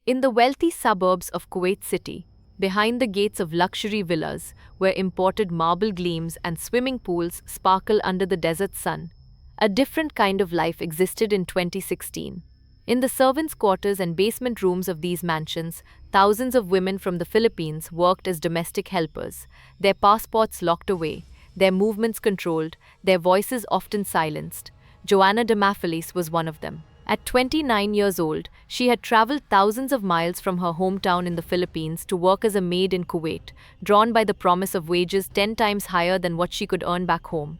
In the wealthy suburbs of Kuwait City, behind the gates of luxury villas where imported marble gleams and swimming pools sparkle under the desert sun, a different kind of life existed in 2016. In the servants' quarters and basement rooms of these mansions, thousands of women from the Philippines worked as domestic helpers, their passports locked away, their movements controlled, their voices often silenced. Joanna Damafelis was one of them. At 29 years old, she had traveled thousands of miles from her hometown in the Philippines to work as a maid in Kuwait, drawn by the promise of wages 10 times higher than what she could earn back home.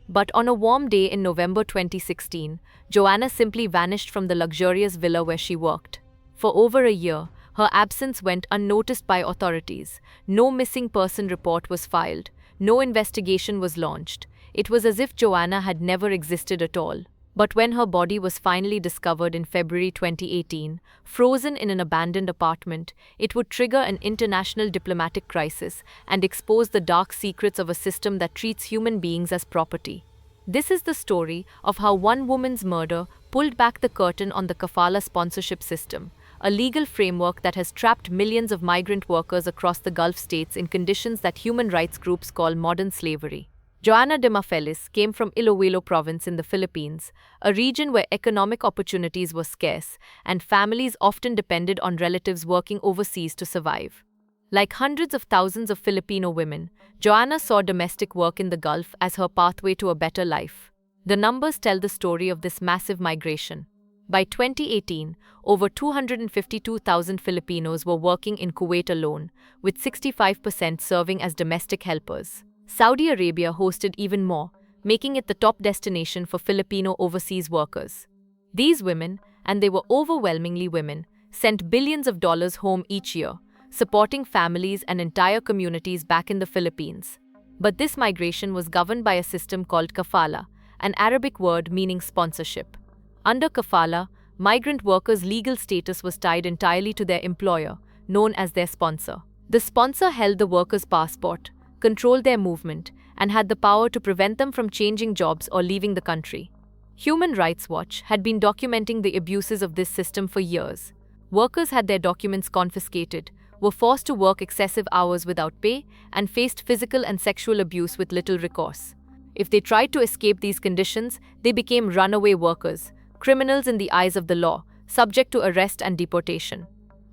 But on a warm day in November 2016, Joanna simply vanished from the luxurious villa where she worked. For over a year, her absence went unnoticed by authorities. No missing person report was filed. No investigation was launched. It was as if Joanna had never existed at all. But when her body was finally discovered in February 2018, frozen in an abandoned apartment, it would trigger an international diplomatic crisis and expose the dark secrets of a system that treats human beings as property. This is the story of how one woman's murder pulled back the curtain on the kafala sponsorship system, a legal framework that has trapped millions of migrant workers across the Gulf states in conditions that human rights groups call modern slavery. Joanna Damafelis came from Iloilo province in the Philippines, a region where economic opportunities were scarce and families often depended on relatives working overseas to survive. Like hundreds of thousands of Filipino women, Joanna saw domestic work in the Gulf as her pathway to a better life. The numbers tell the story of this massive migration. By 2018, over 252,000 Filipinos were working in Kuwait alone, with 65% serving as domestic helpers. Saudi Arabia hosted even more, making it the top destination for Filipino overseas workers. These women, and they were overwhelmingly women, sent billions of dollars home each year, supporting families and entire communities back in the Philippines. But this migration was governed by a system called kafala, an Arabic word meaning sponsorship. Under kafala, migrant workers' legal status was tied entirely to their employer, known as their sponsor. The sponsor held the worker's passport, controlled their movement, and had the power to prevent them from changing jobs or leaving the country. Human Rights Watch had been documenting the abuses of this system for years. Workers had their documents confiscated, were forced to work excessive hours without pay, and faced physical and sexual abuse with little recourse. If they tried to escape these conditions, they became runaway workers, criminals in the eyes of the law, subject to arrest and deportation.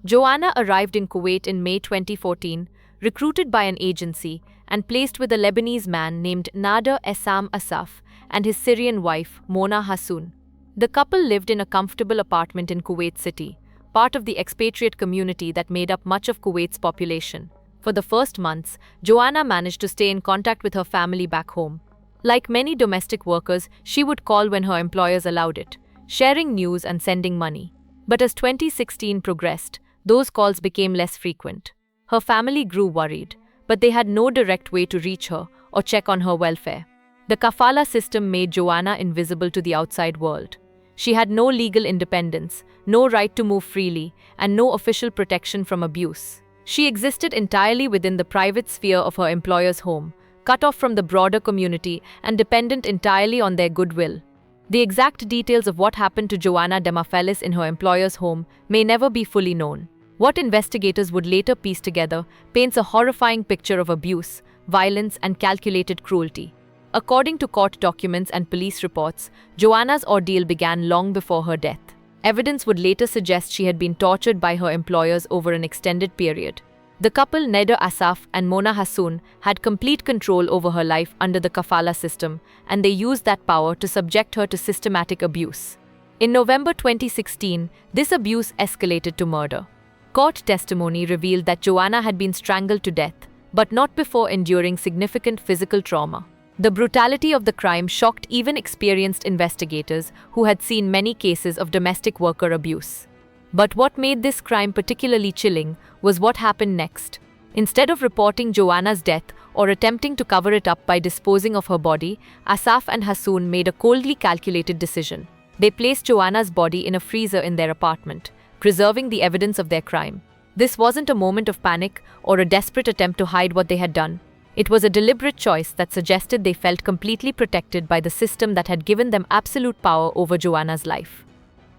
Joanna arrived in Kuwait in May 2014, recruited by an agency, and placed with a Lebanese man named Nader Essam Asaf and his Syrian wife, Mona Hassoun. The couple lived in a comfortable apartment in Kuwait City, part of the expatriate community that made up much of Kuwait's population. For the first months, Joanna managed to stay in contact with her family back home. Like many domestic workers, she would call when her employers allowed it, sharing news and sending money. But as 2016 progressed, those calls became less frequent. Her family grew worried, but they had no direct way to reach her or check on her welfare. The kafala system made Joanna invisible to the outside world. She had no legal independence, no right to move freely, and no official protection from abuse. She existed entirely within the private sphere of her employer's home, cut off from the broader community and dependent entirely on their goodwill. The exact details of what happened to Joanna Damafelis in her employer's home may never be fully known. What investigators would later piece together paints a horrifying picture of abuse, violence, and calculated cruelty. According to court documents and police reports, Joanna's ordeal began long before her death. Evidence would later suggest she had been tortured by her employers over an extended period. The couple Nader Asaf and Mona Hassoun had complete control over her life under the kafala system, and they used that power to subject her to systematic abuse. In November 2016, this abuse escalated to murder. Court testimony revealed that Joanna had been strangled to death, but not before enduring significant physical trauma. The brutality of the crime shocked even experienced investigators who had seen many cases of domestic worker abuse. But what made this crime particularly chilling was what happened next. Instead of reporting Joanna's death or attempting to cover it up by disposing of her body, Asaf and Hassoun made a coldly calculated decision. They placed Joanna's body in a freezer in their apartment, preserving the evidence of their crime. This wasn't a moment of panic or a desperate attempt to hide what they had done. It was a deliberate choice that suggested they felt completely protected by the system that had given them absolute power over Joanna's life.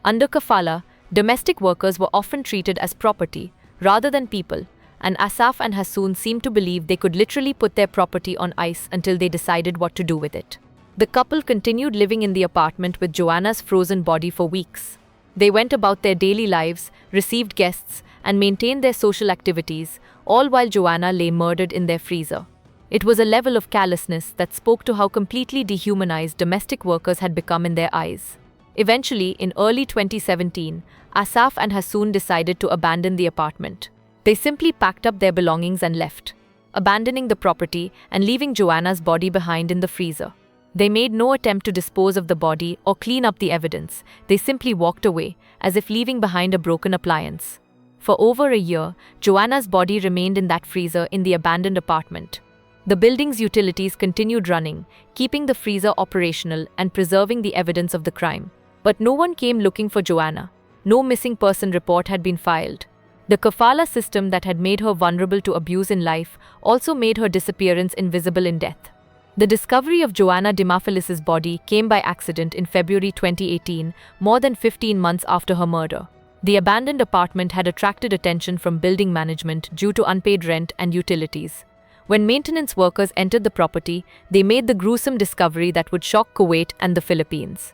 Under kafala, Domestic workers were often treated as property rather than people, and Asaf and Hassoon seemed to believe they could literally put their property on ice until they decided what to do with it. The couple continued living in the apartment with Joanna's frozen body for weeks. They went about their daily lives, received guests, and maintained their social activities, all while Joanna lay murdered in their freezer. It was a level of callousness that spoke to how completely dehumanized domestic workers had become in their eyes. Eventually, in early 2017, Asaf and Hassoon decided to abandon the apartment. They simply packed up their belongings and left, abandoning the property and leaving Joanna's body behind in the freezer. They made no attempt to dispose of the body or clean up the evidence. They simply walked away, as if leaving behind a broken appliance. For over a year, Joanna's body remained in that freezer in the abandoned apartment. The building's utilities continued running, keeping the freezer operational and preserving the evidence of the crime. But no one came looking for Joanna. No missing person report had been filed. The kafala system that had made her vulnerable to abuse in life also made her disappearance invisible in death. The discovery of Joanna Dimophilis's body came by accident in February 2018, more than 15 months after her murder. The abandoned apartment had attracted attention from building management due to unpaid rent and utilities. When maintenance workers entered the property, they made the gruesome discovery that would shock Kuwait and the Philippines.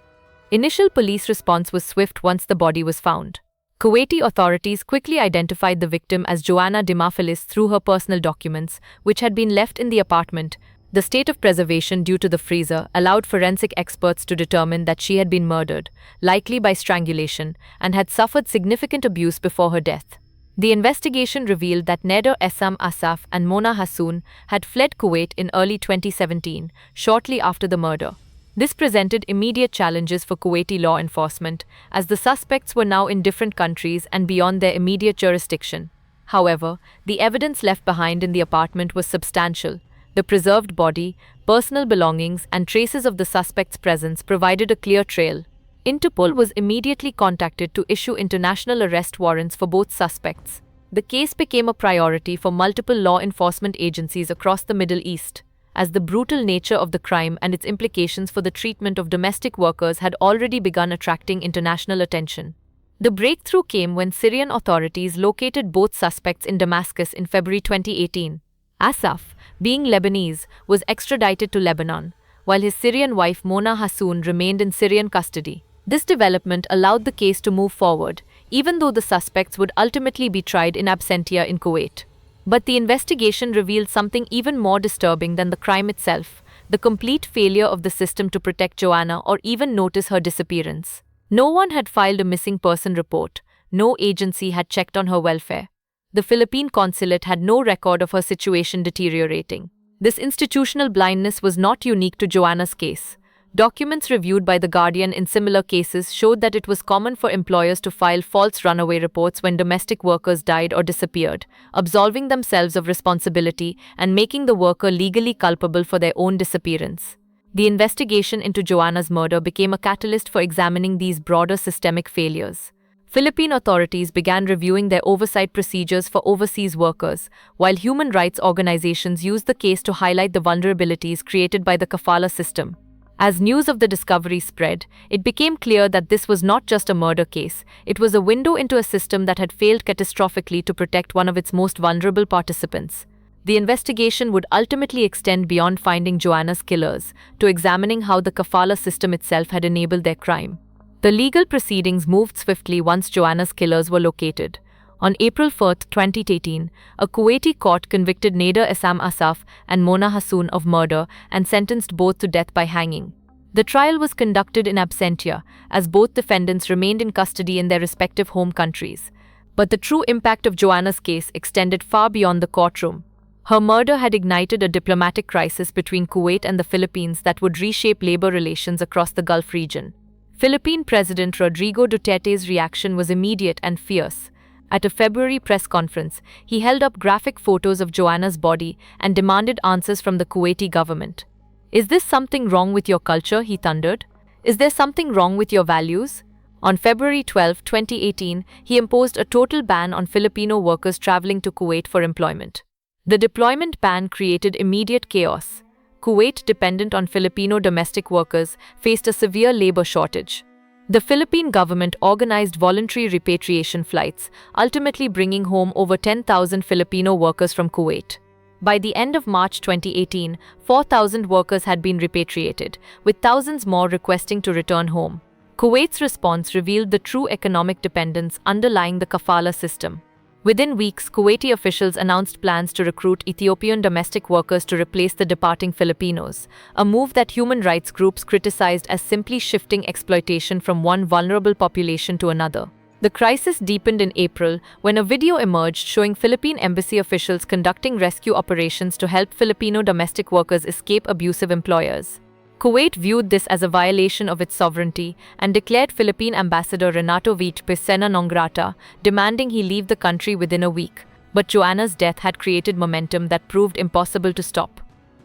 Initial police response was swift once the body was found. Kuwaiti authorities quickly identified the victim as Joanna Dimophilis through her personal documents, which had been left in the apartment. The state of preservation due to the freezer allowed forensic experts to determine that she had been murdered, likely by strangulation, and had suffered significant abuse before her death. The investigation revealed that Neder Essam Asaf and Mona Hassoon had fled Kuwait in early 2017, shortly after the murder. This presented immediate challenges for Kuwaiti law enforcement, as the suspects were now in different countries and beyond their immediate jurisdiction. However, the evidence left behind in the apartment was substantial. The preserved body, personal belongings, and traces of the suspect's presence provided a clear trail. Interpol was immediately contacted to issue international arrest warrants for both suspects. The case became a priority for multiple law enforcement agencies across the Middle East, as the brutal nature of the crime and its implications for the treatment of domestic workers had already begun attracting international attention. The breakthrough came when Syrian authorities located both suspects in Damascus in February 2018. Asaf, being Lebanese, was extradited to Lebanon, while his Syrian wife Mona Hassoon remained in Syrian custody. This development allowed the case to move forward, even though the suspects would ultimately be tried in absentia in Kuwait. But the investigation revealed something even more disturbing than the crime itself: the complete failure of the system to protect Joanna or even notice her disappearance. No one had filed a missing person report. No agency had checked on her welfare. The Philippine consulate had no record of her situation deteriorating. This institutional blindness was not unique to Joanna's case. Documents reviewed by The Guardian in similar cases showed that it was common for employers to file false runaway reports when domestic workers died or disappeared, absolving themselves of responsibility and making the worker legally culpable for their own disappearance. The investigation into Joanna's murder became a catalyst for examining these broader systemic failures. Philippine authorities began reviewing their oversight procedures for overseas workers, while human rights organizations used the case to highlight the vulnerabilities created by the kafala system. As news of the discovery spread, it became clear that this was not just a murder case. It was a window into a system that had failed catastrophically to protect one of its most vulnerable participants. The investigation would ultimately extend beyond finding Joanna's killers to examining how the kafala system itself had enabled their crime. The legal proceedings moved swiftly once Joanna's killers were located. On April 4, 2018, a Kuwaiti court convicted Neder Essam Asaf and Mona Hassoon of murder and sentenced both to death by hanging. The trial was conducted in absentia, as both defendants remained in custody in their respective home countries. But the true impact of Joanna's case extended far beyond the courtroom. Her murder had ignited a diplomatic crisis between Kuwait and the Philippines that would reshape labor relations across the Gulf region. Philippine President Rodrigo Duterte's reaction was immediate and fierce. At a February press conference, he held up graphic photos of Joanna's body and demanded answers from the Kuwaiti government. "Is this something wrong with your culture?" he thundered. "Is there something wrong with your values?" On February 12, 2018, he imposed a total ban on Filipino workers traveling to Kuwait for employment. The deployment ban created immediate chaos. Kuwait, dependent on Filipino domestic workers, faced a severe labor shortage. The Philippine government organized voluntary repatriation flights, ultimately bringing home over 10,000 Filipino workers from Kuwait. By the end of March 2018, 4,000 workers had been repatriated, with thousands more requesting to return home. Kuwait's response revealed the true economic dependence underlying the kafala system. Within weeks, Kuwaiti officials announced plans to recruit Ethiopian domestic workers to replace the departing Filipinos, a move that human rights groups criticized as simply shifting exploitation from one vulnerable population to another. The crisis deepened in April when a video emerged showing Philippine embassy officials conducting rescue operations to help Filipino domestic workers escape abusive employers. Kuwait viewed this as a violation of its sovereignty and declared Philippine Ambassador Renato Vite persona non grata, demanding he leave the country within a week. But Joanna's death had created momentum that proved impossible to stop.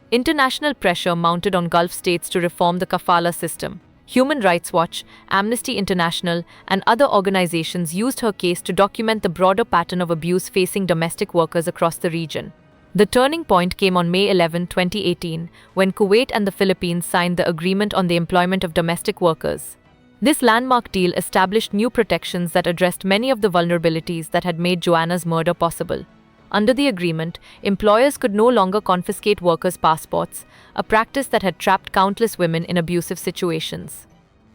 International pressure mounted on Gulf states to reform the kafala system. Human Rights Watch, Amnesty International, and other organizations used her case to document the broader pattern of abuse facing domestic workers across the region. The turning point came on May 11, 2018, when Kuwait and the Philippines signed the Agreement on the Employment of Domestic Workers. This landmark deal established new protections that addressed many of the vulnerabilities that had made Joanna's murder possible. Under the agreement, employers could no longer confiscate workers' passports, a practice that had trapped countless women in abusive situations.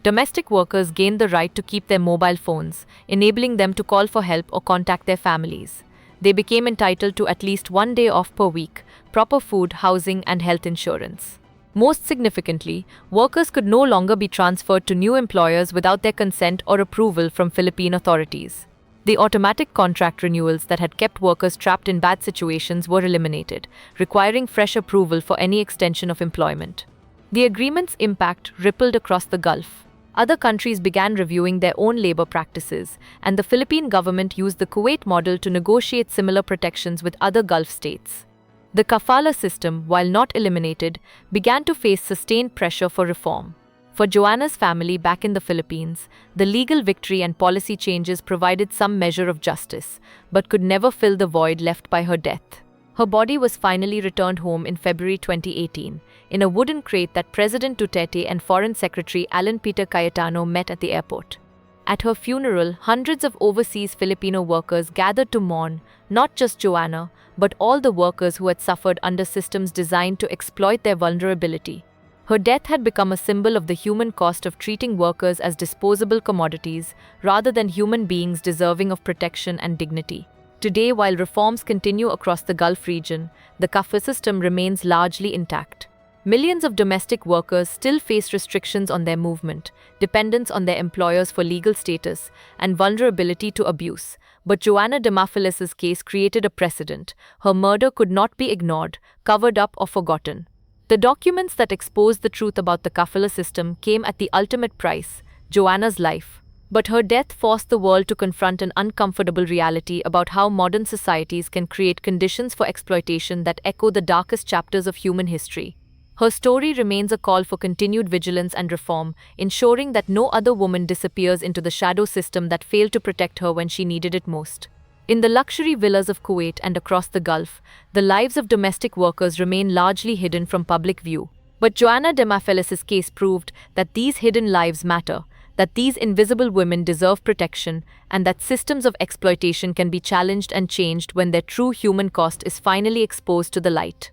Domestic workers gained the right to keep their mobile phones, enabling them to call for help or contact their families. They became entitled to at least 1 day off per week, proper food, housing, and health insurance. Most significantly, workers could no longer be transferred to new employers without their consent or approval from Philippine authorities. The automatic contract renewals that had kept workers trapped in bad situations were eliminated, requiring fresh approval for any extension of employment. The agreement's impact rippled across the Gulf. Other countries began reviewing their own labor practices, and the Philippine government used the Kuwait model to negotiate similar protections with other Gulf states. The kafala system, while not eliminated, began to face sustained pressure for reform. For Joanna's family back in the Philippines, the legal victory and policy changes provided some measure of justice, but could never fill the void left by her death. Her body was finally returned home in February 2018, in a wooden crate that President Duterte and Foreign Secretary Alan Peter Cayetano met at the airport. At her funeral, hundreds of overseas Filipino workers gathered to mourn, not just Joanna, but all the workers who had suffered under systems designed to exploit their vulnerability. Her death had become a symbol of the human cost of treating workers as disposable commodities rather than human beings deserving of protection and dignity. Today, while reforms continue across the Gulf region, the kafala system remains largely intact. Millions of domestic workers still face restrictions on their movement, dependence on their employers for legal status, and vulnerability to abuse. But Joanna Damafilis's case created a precedent. Her murder could not be ignored, covered up, or forgotten. The documents that exposed the truth about the kafala system came at the ultimate price, Joanna's life. But her death forced the world to confront an uncomfortable reality about how modern societies can create conditions for exploitation that echo the darkest chapters of human history. Her story remains a call for continued vigilance and reform, ensuring that no other woman disappears into the shadow system that failed to protect her when she needed it most. In the luxury villas of Kuwait and across the Gulf, the lives of domestic workers remain largely hidden from public view. But Joanna Damafilis's case proved that these hidden lives matter, that these invisible women deserve protection, and that systems of exploitation can be challenged and changed when their true human cost is finally exposed to the light.